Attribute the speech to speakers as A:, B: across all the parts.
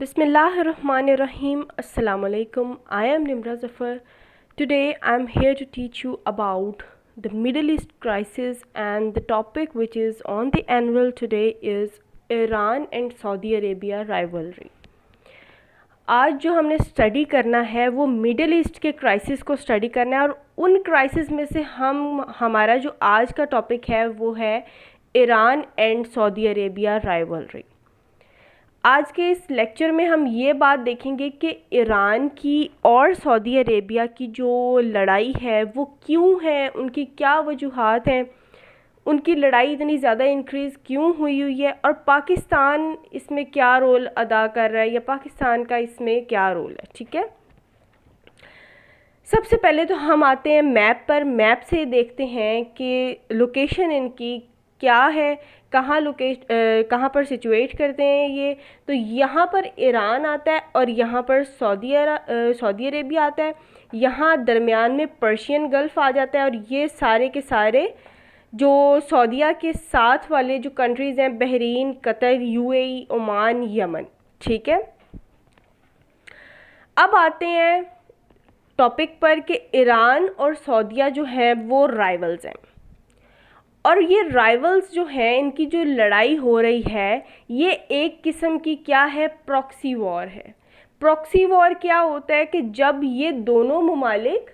A: Bismillahirrahmanirrahim. Assalamu alaikum. I am Nimra Zafar. Today I am here to teach you about the Middle East crisis, and the topic which is on the annual today is Iran and Saudi Arabia rivalry. आज जो हमने study करना है वो middle east के crisis को study करना है, और उन क्राइसिस में से हमारा जो आज का टॉपिक है वो है Iran and Saudi Arabia rivalry. आज के इस लेक्चर में हम ये बात देखेंगे कि ईरान की और सऊदी अरेबिया की जो लड़ाई है वो क्यों है, उनकी क्या वजूहात हैं, उनकी लड़ाई इतनी ज़्यादा इंक्रीज़ क्यों हुई है, और पाकिस्तान इसमें क्या रोल अदा कर रहा है या पाकिस्तान का इसमें क्या रोल है। ठीक है, सबसे पहले तो हम आते हैं मैप पर। मैप से देखते हैं कि लोकेशन इनकी क्या है, कहाँ पर सिचुएट करते हैं ये। तो यहाँ पर ईरान आता है और यहाँ पर सऊदी अरेबिया आता है, यहाँ दरमियान में पर्शियन गल्फ़ आ जाता है, और ये सारे के सारे जो सऊदीया के साथ वाले जो कंट्रीज़ हैं, Bahrain, Qatar, UAE, Oman, Yemen. ठीक है, अब आते हैं टॉपिक पर कि ईरान और सऊदीया जो है वो राइवल्स हैं, और ये राइवल्स जो हैं इनकी जो लड़ाई हो रही है ये एक किस्म की क्या है, प्रॉक्सी वॉर है। प्रॉक्सी वॉर क्या होता है कि जब ये दोनों ममालिक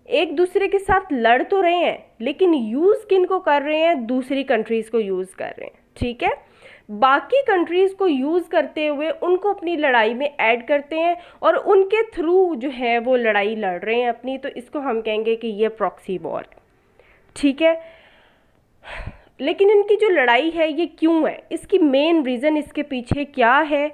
A: एक दूसरे के साथ लड़ तो रहे हैं लेकिन यूज़ किन को कर रहे हैं, दूसरी कंट्रीज़ को यूज़ कर रहे हैं। ठीक है, बाकी कंट्रीज़ को यूज़ करते हुए उनको अपनी लड़ाई में ऐड करते हैं और उनके थ्रू जो है वो लड़ाई लड़ रहे हैं अपनी, तो इसको हम कहेंगे कि ये प्रॉक्सी वॉर है। ठीक है, लेकिन इनकी जो लड़ाई है ये क्यों है, इसकी मेन रीज़न इसके पीछे क्या है।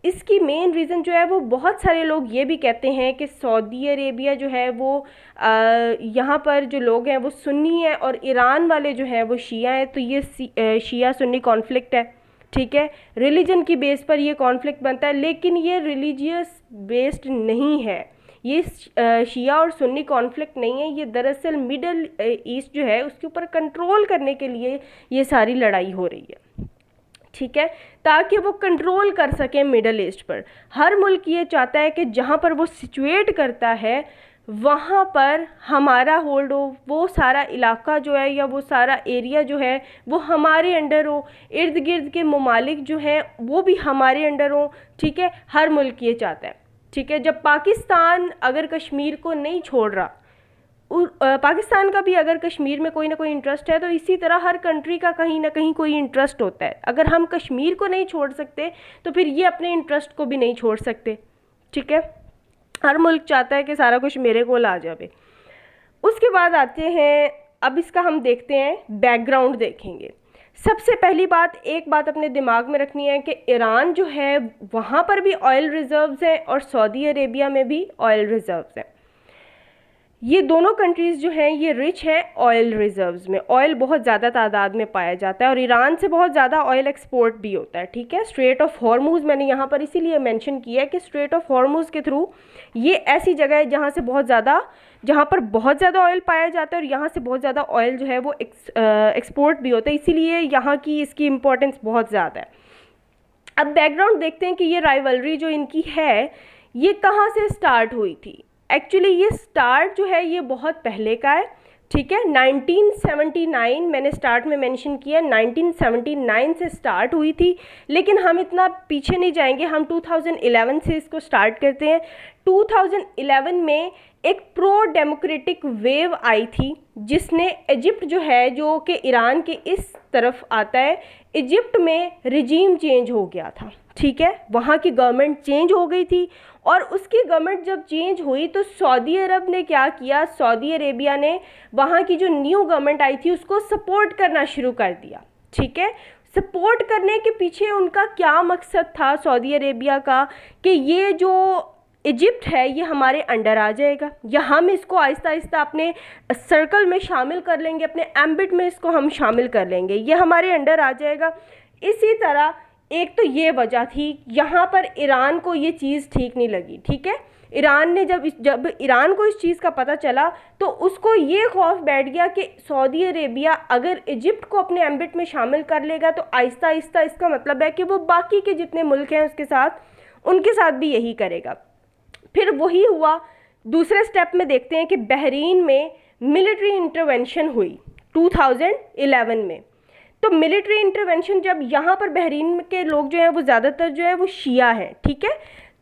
A: इसकी मेन रीज़न जो है वो बहुत सारे लोग ये भी कहते हैं कि सऊदी अरेबिया जो है वो यहाँ पर जो लोग हैं वो सुन्नी हैं और ईरान वाले जो हैं वो शिया हैं, तो ये शिया सुन्नी कॉन्फ्लिक्ट है। ठीक है, रिलीजन की बेस पर ये कॉन्फ्लिक्ट बनता है, लेकिन ये रिलीजियस बेस्ड नहीं है, ये शिया और सुन्नी कॉन्फ्लिक्ट नहीं है, ये दरअसल मिडल ईस्ट जो है उसके ऊपर कंट्रोल करने के लिए ये सारी लड़ाई हो रही है। ठीक है, ताकि वो कंट्रोल कर सकें मिडल ईस्ट पर। हर मुल्क ये चाहता है कि जहाँ पर वो सिचुएट करता है वहाँ पर हमारा होल्ड हो, वो सारा इलाका जो है या वो सारा एरिया जो है वो हमारे अंडर हो, इर्द गिर्द के ममालिक जो हैं वो भी हमारे अंडर हो। ठीक है, हर मुल्क ये चाहता है। ठीक है, जब पाकिस्तान अगर कश्मीर को नहीं छोड़ रहा, पाकिस्तान का भी अगर कश्मीर में कोई ना कोई इंटरेस्ट है, तो इसी तरह हर कंट्री का कहीं ना कहीं कोई इंटरेस्ट होता है। अगर हम कश्मीर को नहीं छोड़ सकते तो फिर ये अपने इंटरेस्ट को भी नहीं छोड़ सकते। ठीक है, हर मुल्क चाहता है कि सारा कुछ मेरे को आ जाए। उसके बाद आते हैं, अब इसका हम देखते हैं बैकग्राउंड देखेंगे। सबसे पहली बात, एक बात अपने दिमाग में रखनी है कि ईरान जो है वहाँ पर भी ऑयल रिज़र्व्स हैं और सऊदी अरेबिया में भी ऑयल रिज़र्व्स हैं। ये दोनों कंट्रीज़ जो हैं ये रिच हैं ऑयल रिज़र्व्स में, ऑयल बहुत ज़्यादा तादाद में पाया जाता है और ईरान से बहुत ज़्यादा ऑयल एक्सपोर्ट भी होता है। ठीक है, स्ट्रेट ऑफ हॉर्मूज़ मैंने यहाँ पर इसीलिए मेंशन किया है कि स्ट्रेट ऑफ हॉर्मूज़ के थ्रू ये ऐसी जगह है जहाँ पर बहुत ज़्यादा ऑयल पाया जाता है और यहाँ से बहुत ज़्यादा ऑयल जो है वो एक्सपोर्ट भी होता है, इसीलिए यहाँ की इसकी इम्पोर्टेंस बहुत ज़्यादा है। अब बैकग्राउंड देखते हैं कि ये राइवलरी जो इनकी है ये कहाँ से स्टार्ट हुई थी। एक्चुअली ये स्टार्ट जो है ये बहुत पहले का है। ठीक है, 1979 मैंने स्टार्ट में मेंशन किया, 1979 से स्टार्ट हुई थी, लेकिन हम इतना पीछे नहीं जाएंगे, हम 2011 से इसको स्टार्ट करते हैं। 2011 में एक प्रो डेमोक्रेटिक वेव आई थी जिसने इजिप्ट जो है, जो कि ईरान के इस तरफ आता है, इजिप्ट में रिजीम चेंज हो गया था। ठीक है, वहाँ की गवर्नमेंट चेंज हो गई थी, और उसकी गवर्नमेंट जब चेंज हुई तो सऊदी अरब ने क्या किया, सऊदी अरेबिया ने वहाँ की जो न्यू गवर्नमेंट आई थी उसको सपोर्ट करना शुरू कर दिया। ठीक है, सपोर्ट करने के पीछे उनका क्या मकसद था सऊदी अरेबिया का, कि ये जो इजिप्ट है ये हमारे अंडर आ जाएगा, या हम इसको आहिस्ता आहिस्ता अपने सर्कल में शामिल कर लेंगे, अपने एम्बिट में इसको हम शामिल कर लेंगे, ये हमारे अंडर आ जाएगा। इसी तरह एक तो ये वजह थी, यहाँ पर ईरान को ये चीज़ ठीक नहीं लगी। ठीक है, ईरान ने जब ईरान को इस चीज़ का पता चला तो उसको ये खौफ बैठ गया कि सऊदी अरेबिया अगर इजिप्ट को अपने एम्बिट में शामिल कर लेगा तो आहिस्ता आहिस्ता इसका मतलब है कि वो बाकी के जितने मुल्क हैं उसके साथ उनके साथ भी यही करेगा। फिर वही हुआ, दूसरे स्टेप में देखते हैं कि बहरीन में मिलिट्री इंटरवेंशन हुई 2011 में। तो मिलिट्री इंटरवेंशन जब यहाँ पर बहरीन के लोग जो हैं वो ज़्यादातर जो है वो शिया हैं, ठीक है।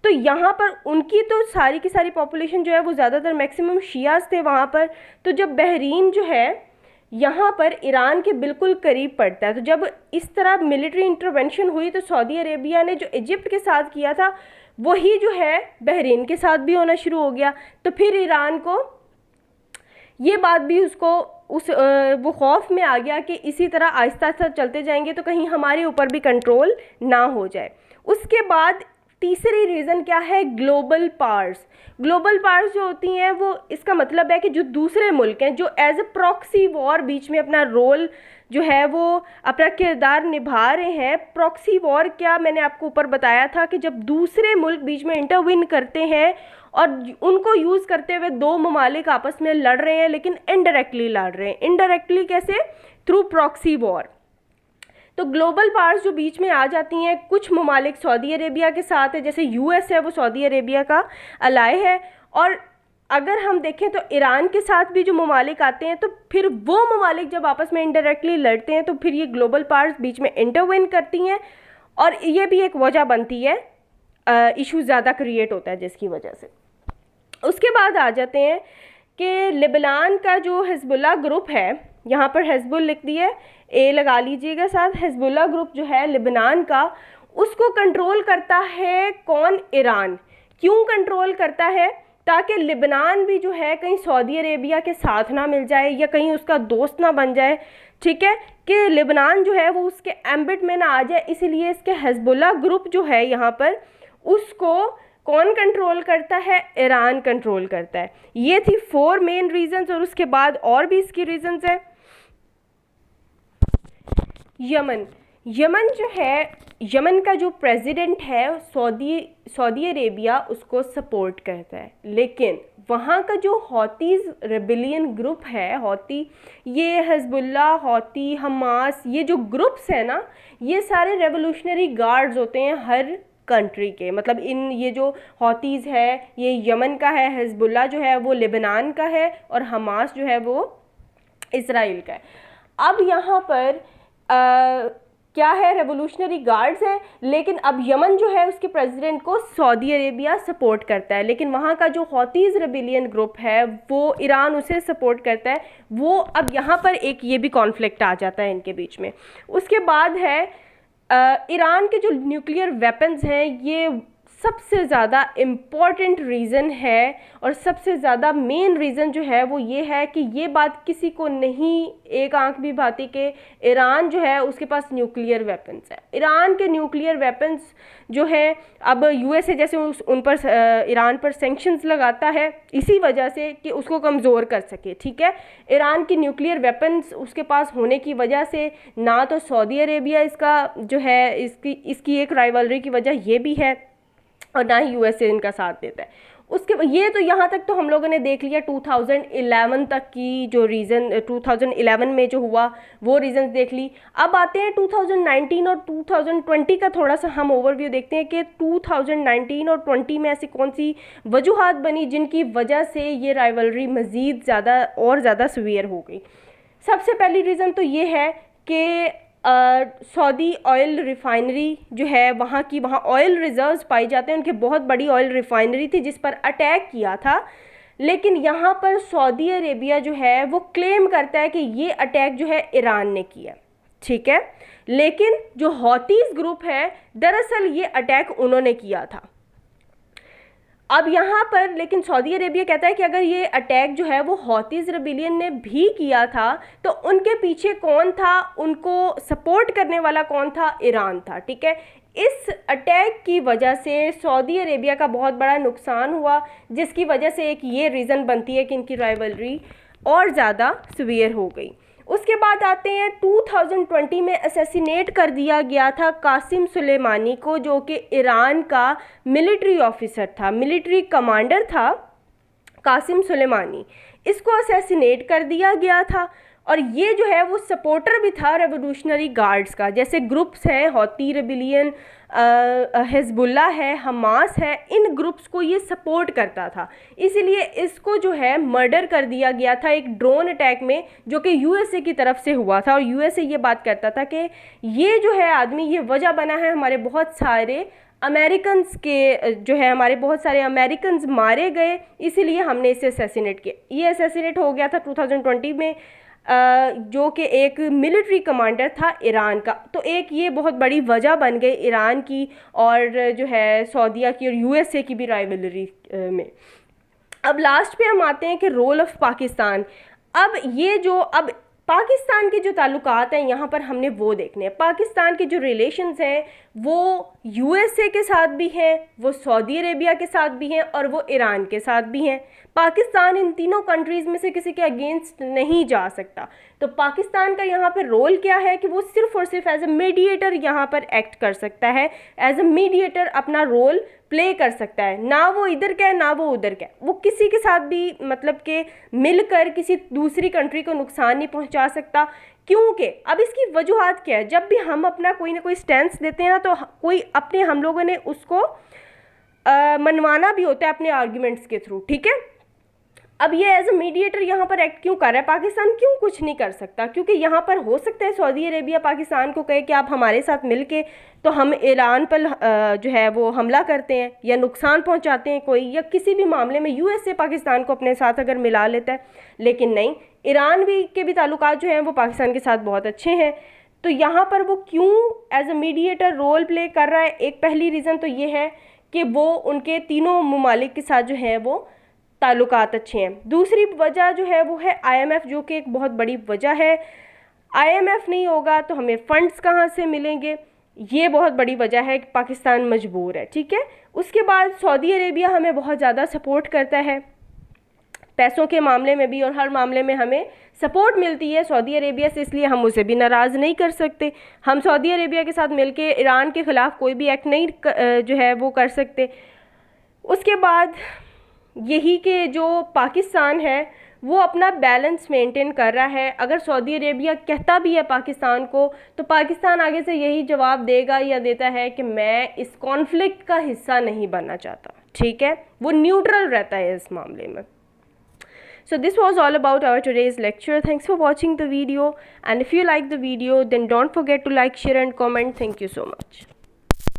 A: तो यहाँ पर उनकी तो सारी की सारी पॉपुलेशन जो है वो ज़्यादातर मैक्सिमम शियाज थे वहाँ पर। तो जब बहरीन जो है यहाँ पर ईरान के बिल्कुल करीब पड़ता है, तो जब इस तरह मिलिट्री इंटरवेंशन हुई तो सऊदी अरेबिया ने जो इजिप्ट के साथ किया था वही जो है बहरीन के साथ भी होना शुरू हो गया। तो फिर ईरान को ये बात भी उसको वो खौफ में आ गया कि इसी तरह आहिस्ता आहिस्ता चलते जाएंगे तो कहीं हमारे ऊपर भी कंट्रोल ना हो जाए। उसके बाद तीसरी रीज़न क्या है, ग्लोबल पावर्स। ग्लोबल पावर्स जो होती हैं वो, इसका मतलब है कि जो दूसरे मुल्क हैं जो एज अ प्रॉक्सी वॉर बीच में अपना रोल जो है वो अपना किरदार निभा रहे हैं। प्रॉक्सी वॉर क्या, मैंने आपको ऊपर बताया था कि जब दूसरे मुल्क बीच में इंटरविन करते हैं और उनको यूज़ करते हुए दो ममालिक आपस में लड़ रहे हैं, लेकिन इनडायरेक्टली लड़ रहे हैं। इनडायरेक्टली कैसे, थ्रू प्रॉक्सी वॉर। तो ग्लोबल पावर्स जो बीच में आ जाती हैं, कुछ ममालिक सऊदी अरेबिया के साथ है, जैसे यूएस है वो सऊदी अरेबिया का अलाय है। और अगर हम देखें तो ईरान के साथ भी जो ममालिक आते हैं, तो फिर वो ममालिक जब आपस में इनडायरेक्टली लड़ते हैं तो फिर ये ग्लोबल पावर्स बीच में इंटरवेन करती हैं और ये भी एक वजह बनती है, इशू ज़्यादा क्रिएट होता है जिसकी वजह से। उसके बाद आ जाते हैं कि लेबनान का जो हिजबुल्लाह ग्रुप है, यहाँ पर हिजबुल लिख दिए, ए लगा लीजिएगा साथ। हिजबुल्लाह ग्रुप जो है लेबनान का, उसको कंट्रोल करता है कौन, ईरान। क्यों कंट्रोल करता है, ताकि लेबनान भी जो है कहीं सऊदी अरेबिया के साथ ना मिल जाए या कहीं उसका दोस्त ना बन जाए, ठीक है, कि लेबनान जो है वो उसके एम्बिट में ना आ जाए। इसीलिए इसके हिजबुल्लाह ग्रुप जो है यहाँ पर, उसको कौन कंट्रोल करता है, ईरान कंट्रोल करता है। ये थी 4 मेन रीजंस और उसके बाद और भी इसकी रीजंस है। यमन जो है, यमन का जो प्रेसिडेंट है सऊदी अरेबिया उसको सपोर्ट करता है, लेकिन वहाँ का जो हौतीज़ रेबिलियन ग्रुप है, हौती, ये हिजबुल्लाह, हौती, हमास, ये जो ग्रुप्स हैं ना, ये सारे रेवोल्यूशनरी गार्ड्स होते हैं हर कंट्री के। मतलब इन ये जो हौतीज़ है ये यमन का है, हिजबुल्लाह जो है वो लेबनान का है और हमास जो है वो इसराइल का है। अब यहाँ पर क्या है, रेवोल्यूशनरी गार्ड्स हैं, लेकिन अब यमन जो है उसके प्रेसिडेंट को सऊदी अरेबिया सपोर्ट करता है, लेकिन वहाँ का जो हौतीज़ रेबिलियन ग्रुप है वो ईरान उसे सपोर्ट करता है। वो अब यहाँ पर एक ये भी कॉन्फ्लिक्ट आ जाता है इनके बीच में। उसके बाद है ईरान के जो न्यूक्लियर वेपन्स हैं, ये सबसे ज़्यादा इम्पॉर्टेंट रीज़न है और सबसे ज़्यादा मेन रीज़न जो है वो ये है कि ये बात किसी को नहीं एक आंख भी भाती कि ईरान जो है उसके पास न्यूक्लियर वेपन्स है। ईरान के न्यूक्लियर वेपन्स जो है, अब यूएसए जैसे उन पर ईरान पर सैंक्शंस लगाता है इसी वजह से कि उसको कमज़ोर कर सके, ठीक है। ईरान की न्यूक्लियर वेपन्स उसके पास होने की वजह से ना तो सऊदी अरेबिया इसका जो है इसकी एक राइवलरी की वजह ये भी है और ना ही यूएसए इनका साथ देता है। उसके ये तो यहाँ तक तो हम लोगों ने देख लिया 2011 तक की जो रीज़न, 2011 में जो हुआ वो रीज़न्स देख ली। अब आते हैं 2019 और 2020 का थोड़ा सा हम ओवरव्यू देखते हैं कि 2019 और 20 में ऐसी कौन सी वजूहात बनी जिनकी वजह से ये राइवलरी मज़ीद ज़्यादा और ज़्यादा सीवियर हो गई। सबसे पहली रीज़न तो ये है कि सऊदी ऑयल रिफाइनरी जो है वहाँ ऑयल रिजर्व्स पाई जाते हैं, उनकी बहुत बड़ी ऑयल रिफाइनरी थी जिस पर अटैक किया था, लेकिन यहाँ पर सऊदी अरेबिया जो है वो क्लेम करता है कि ये अटैक जो है ईरान ने किया, ठीक है, लेकिन जो हौतीज़ ग्रुप है दरअसल ये अटैक उन्होंने किया था। अब यहाँ पर लेकिन सऊदी अरेबिया कहता है कि अगर ये अटैक जो है वो हौतीज़ रेबिलियन ने भी किया था तो उनके पीछे कौन था, उनको सपोर्ट करने वाला कौन था, ईरान था, ठीक है। इस अटैक की वजह से सऊदी अरेबिया का बहुत बड़ा नुकसान हुआ, जिसकी वजह से एक ये रीज़न बनती है कि इनकी राइवलरी और ज़्यादा सीवियर हो गई। उसके बाद आते हैं 2020 में असैसिनेट कर दिया गया था कासिम सुलेमानी को, जो कि ईरान का मिलिट्री ऑफिसर था, मिलिट्री कमांडर था कासिम सुलेमानी। इसको असैसिनेट कर दिया गया था और ये जो है वो सपोर्टर भी था रेवोल्यूशनरी गार्ड्स का। जैसे ग्रुप्स हैं हौती रेबिलियन, हिजबुल्ला है, हमास है, इन ग्रुप्स को ये सपोर्ट करता था। इसीलिए इसको जो है मर्डर कर दिया गया था एक ड्रोन अटैक में, जो कि यूएसए की तरफ से हुआ था। और यूएसए ये बात करता था कि ये जो है आदमी ये वजह बना है हमारे बहुत सारे अमेरिकन्स के, जो है हमारे बहुत सारे अमेरिकन्स मारे गए, इसीलिए हमने इसे असैसिनेट किया। ये असैसिनेट हो गया था 2020 में, जो कि एक मिलिट्री कमांडर था ईरान का। तो एक ये बहुत बड़ी वजह बन गई ईरान की और जो है सऊदीया की और यूएसए की भी राइवलरी में। अब लास्ट पे हम आते हैं कि रोल ऑफ पाकिस्तान। अब ये जो अब पाकिस्तान के जो ताल्लुकात हैं यहाँ पर हमने वो देखने हैं। पाकिस्तान के जो रिलेशंस हैं वो यूएसए के साथ भी हैं, वो सऊदी अरेबिया के साथ भी हैं और वो ईरान के साथ भी हैं। पाकिस्तान इन तीनों कंट्रीज़ में से किसी के अगेंस्ट नहीं जा सकता। तो पाकिस्तान का यहाँ पर रोल क्या है कि वो सिर्फ और सिर्फ एज ए मीडिएटर यहाँ पर एक्ट कर सकता है, एज ए मीडिएटर अपना रोल प्ले कर सकता है। ना वो इधर का है ना वो उधर का है, वो किसी के साथ भी मतलब कि मिलकर किसी दूसरी कंट्री को नुकसान नहीं पहुंचा सकता। क्योंकि अब इसकी वजूहात क्या है, जब भी हम अपना कोई ना कोई स्टैंस लेते हैं ना तो कोई अपने हम लोगों ने उसको मनवाना भी होता है अपने आर्ग्यूमेंट्स के थ्रू, ठीक है। अब ये एज अ मीडिएटर यहाँ पर एक्ट क्यों कर रहा है, पाकिस्तान क्यों कुछ नहीं कर सकता? क्योंकि यहाँ पर हो सकता है सऊदी अरेबिया पाकिस्तान को कहे कि आप हमारे साथ मिलके तो हम ईरान पर जो है वो हमला करते हैं या नुकसान पहुँचाते हैं कोई, या किसी भी मामले में यूएसए पाकिस्तान को अपने साथ अगर मिला लेता है। लेकिन नहीं, ईरान भी के भी ताल्लुकात जो हैं वो पाकिस्तान के साथ बहुत अच्छे हैं। तो यहाँ पर वो क्यों as a mediator role play कर रहा है, एक पहली रीज़न तो ये है कि वो उनके तीनों ममालिक के साथ जो है वो ताल्लुकात अच्छे हैं। दूसरी वजह जो है वो है आईएमएफ, जो कि एक बहुत बड़ी वजह है। आईएमएफ नहीं होगा तो हमें फ़ंड्स कहाँ से मिलेंगे, ये बहुत बड़ी वजह है कि पाकिस्तान मजबूर है, ठीक है। उसके बाद सऊदी अरेबिया हमें बहुत ज़्यादा सपोर्ट करता है, पैसों के मामले में भी और हर मामले में हमें सपोर्ट मिलती है सऊदी अरेबिया से, इसलिए हम उसे भी नाराज़ नहीं कर सकते। हम सऊदी अरेबिया के साथ मिलके ईरान के ख़िलाफ़ कोई भी एक्ट नहीं जो है वो कर सकते। उसके बाद यही कि जो पाकिस्तान है वो अपना बैलेंस मेंटेन कर रहा है। अगर सऊदी अरेबिया कहता भी है पाकिस्तान को, तो पाकिस्तान आगे से यही जवाब देगा या देता है कि मैं इस कॉन्फ्लिक्ट का हिस्सा नहीं बनना चाहता, ठीक है। वो न्यूट्रल रहता है इस मामले में। So this was all about our today's lecture. Thanks for watching the video, and if you like the video then don't forget to like, share and comment. Thank you so much.